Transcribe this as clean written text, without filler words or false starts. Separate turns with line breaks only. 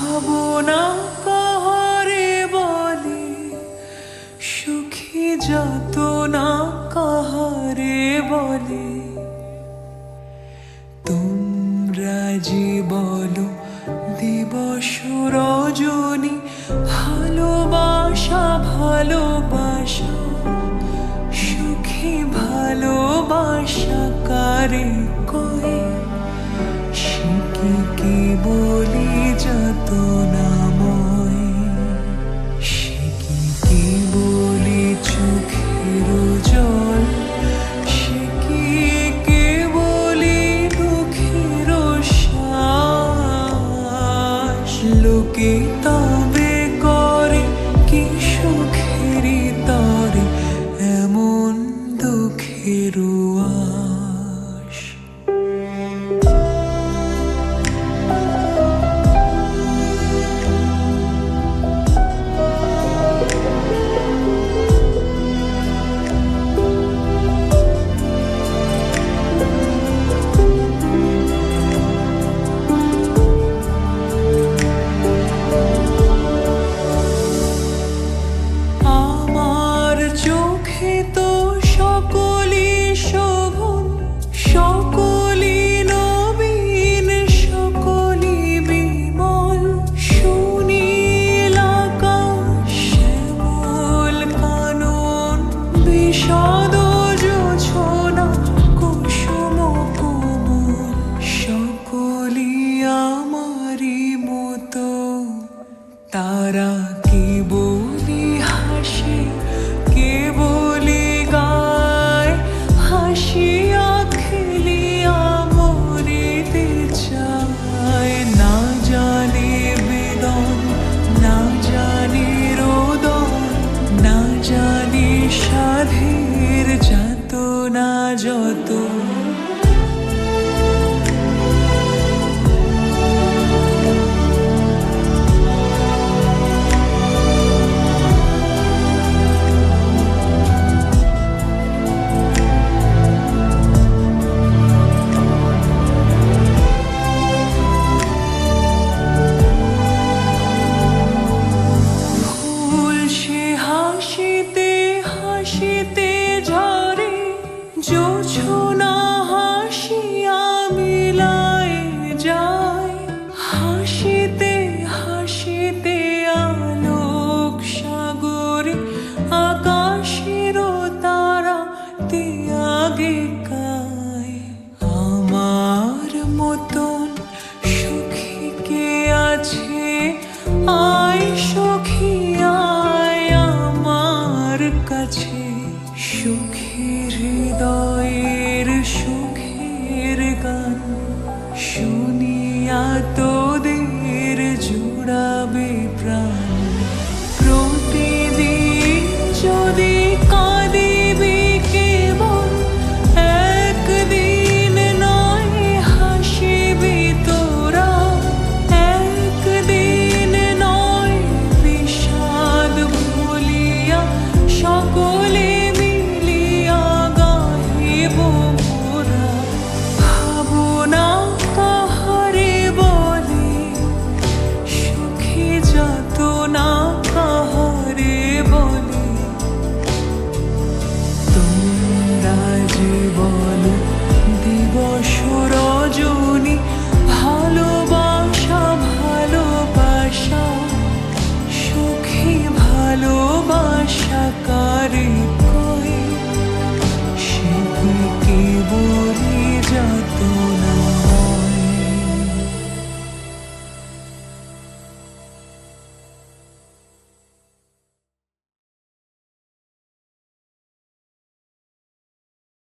ভাবনা কাহারে বলে, সুখী যাতনা কাহারে বলে। তোমরা যে বলো দিবস রজনী, ভালোবাসা ভালোবাসা, সুখী ভালোবাসা কারে কয়? সে কি কেবলি যাতনাময়? সে কি কেবলি চোখের জল? সে কি কেবলি দুঃখের শ্বাস? লোকে তবে করে কি সুখেরই তরে এমন দুঃখের আশ? তারা কেবলি হাসে, কেবলি গায়, হাসিয়া খেলিয়া মরিতে চায়। না জানে বেদন, না জানে রোদন, না জানে সাধের যাতনা যত। হাসিতে ঝরে জোছনা, হাসিয়া মিলায় যায়। হাসিতে হাসিতে আলোক সাগরে, আকাশের তারা ত্যাগে কায়। আমার মতন সুখী কে আছে? আয় সখী আয় আমার কাছে। সুখের হৃদয়ের সুখের গান শুনিয়া তোদের জুড়াবে প্রাণ। প্রতিদিন যদি কাঁদিবি কেবল, একদিন নয় হাসিবি তোরা। একদিন নয় বিষাদ ভুলিয়া সকলে মিলিয়া গাহিব মোরা। ভাবনা কাহারে বলে, সুখী যাতনা কাহারে বলে। তোমরা যে বলো দিবস